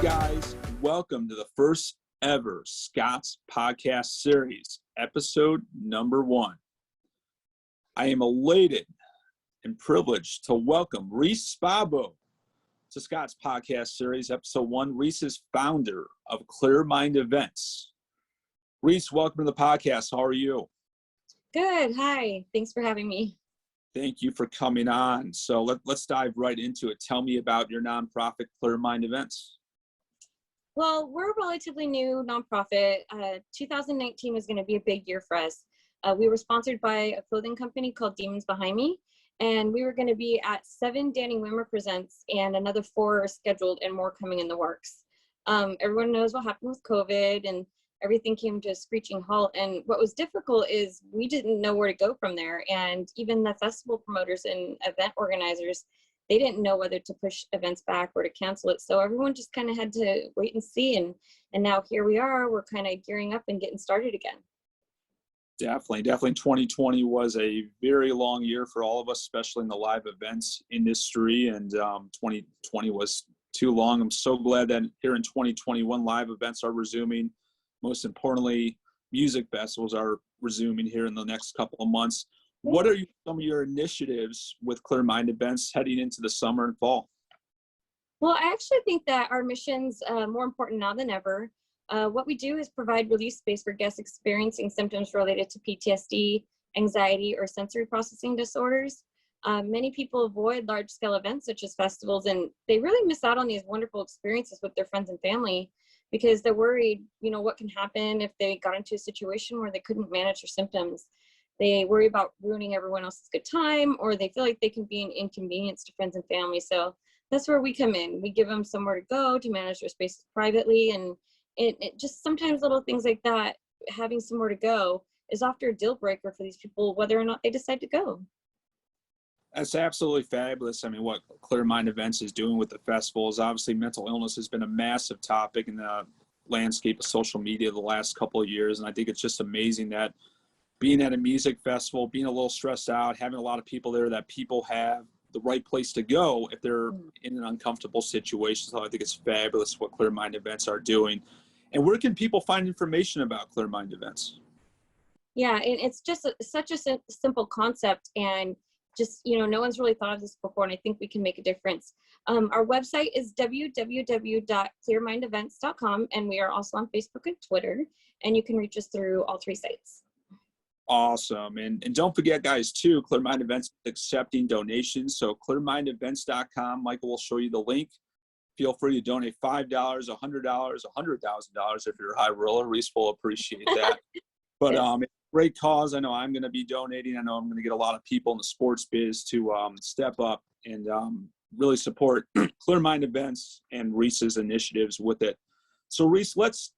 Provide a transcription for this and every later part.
guys, welcome to the first ever Scott's podcast series, episode number 1. I am elated and privileged to welcome Rece Sbabo to Scott's podcast series, episode 1. Rece is founder of Clear Mind Events. Rece, welcome to the podcast. How are you? Good. Hi. Thanks for having me. Thank you for coming on. So let's dive right into it. Tell me about your nonprofit, Clear Mind Events. Well, we're a relatively new nonprofit. 2019 was going to be a big year for us. We were sponsored by a clothing company called Demons Behind Me, and we were going to be at 7 Danny Wimmer Presents, and another 4 are scheduled and more coming in the works. Everyone knows what happened with COVID, and everything came to a screeching halt. And what was difficult is we didn't know where to go from there. And even the festival promoters and event organizers, they didn't know whether to push events back or to cancel it. So everyone just kind of had to wait and see. And now here we are, we're kind of gearing up and getting started again. Definitely. 2020 was a very long year for all of us, especially in the live events industry. And 2020 was too long. I'm so glad that here in 2021, live events are resuming. Most importantly, music festivals are resuming here in the next couple of months. What are some of your initiatives with Clear Mind Events heading into the summer and fall? Well, I actually think that our mission's more important now than ever. What we do is provide relief space for guests experiencing symptoms related to PTSD, anxiety, or sensory processing disorders. Many people avoid large-scale events such as festivals, and they really miss out on these wonderful experiences with their friends and family because they're worried, what can happen if they got into a situation where they couldn't manage their symptoms. They worry about ruining everyone else's good time, or they feel like they can be an inconvenience to friends and family. So that's where we come in. We give them somewhere to go to manage their spaces privately. And it just sometimes little things like that, having somewhere to go is often a deal breaker for these people, whether or not they decide to go. That's absolutely fabulous. I mean, what Clear Mind Events is doing with the festival is obviously mental illness has been a massive topic in the landscape of social media the last couple of years. And I think it's just amazing that being at a music festival, being a little stressed out, having a lot of people there, that people have the right place to go if they're in an uncomfortable situation. So I think it's fabulous what Clear Mind Events are doing. And where can people find information about Clear Mind Events? Yeah, and it's just such a simple concept, and just, no one's really thought of this before, and I think we can make a difference. Our website is www.clearmindevents.com, and we are also on Facebook and Twitter, and you can reach us through all 3 sites. Awesome. And don't forget, guys, too, Clear Mind Events is accepting donations. So clearmindevents.com, Michael will show you the link. Feel free to donate $5, $100, $100,000 if you're a high roller. Rece will appreciate that. But it's a great cause. I know I'm going to be donating. I know I'm going to get a lot of people in the sports biz to step up and really support Clear Mind Events and Rece's initiatives with it. So, Rece, let's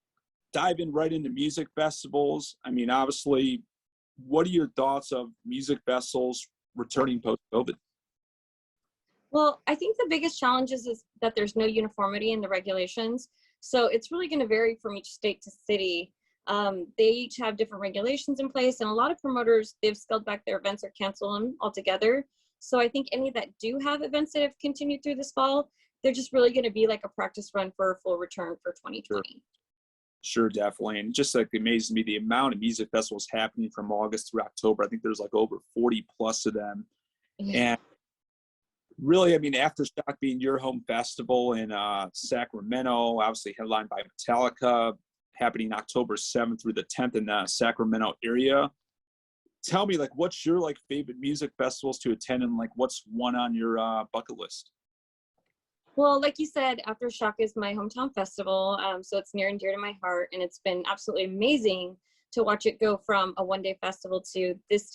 dive in right into music festivals. I mean, obviously, what are your thoughts of music festivals returning post-COVID? Well, I think the biggest challenge is that there's no uniformity in the regulations. So it's really going to vary from each state to city. They each have different regulations in place, and a lot of promoters, they've scaled back their events or canceled them altogether. So I think any that do have events that have continued through this fall, they're just really going to be like a practice run for a full return for 2020. Sure, definitely. And just like amazes me the amount of music festivals happening from August through October. I think there's like over 40 plus of them. Yeah. And really, I mean, Aftershock being your home festival in Sacramento, obviously headlined by Metallica, happening October 7th through the 10th in the Sacramento area. Tell me, like, what's your like favorite music festivals to attend, and like what's one on your bucket list? Well, like you said, Aftershock is my hometown festival, so it's near and dear to my heart, and it's been absolutely amazing to watch it go from a one-day festival to this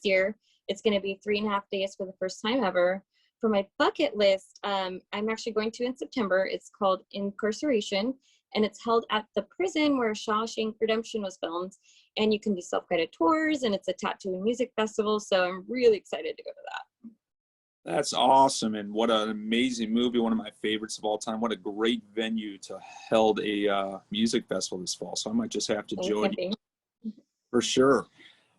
year, it's going to be 3.5 days for the first time ever. For my bucket list, I'm actually going to in September. It's called Incarceration, and it's held at the prison where Shawshank Redemption was filmed, and you can do self-guided tours, and it's a tattoo and music festival, so I'm really excited to go to that. That's awesome. And what an amazing movie. One of my favorites of all time. What a great venue to held a music festival this fall. So I might just have to join you for sure.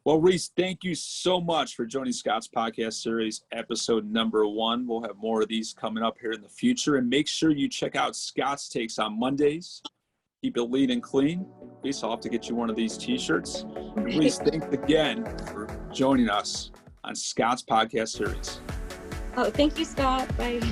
Well, Rece, thank you so much for joining Scott's podcast series, episode number 1. We'll have more of these coming up here in the future. And make sure you check out Scott's Takes on Mondays. Keep it lean and clean. Rece, I'll have to get you one of these t-shirts. And Rece, thanks again for joining us on Scott's podcast series. Oh, thank you, Scott. Bye.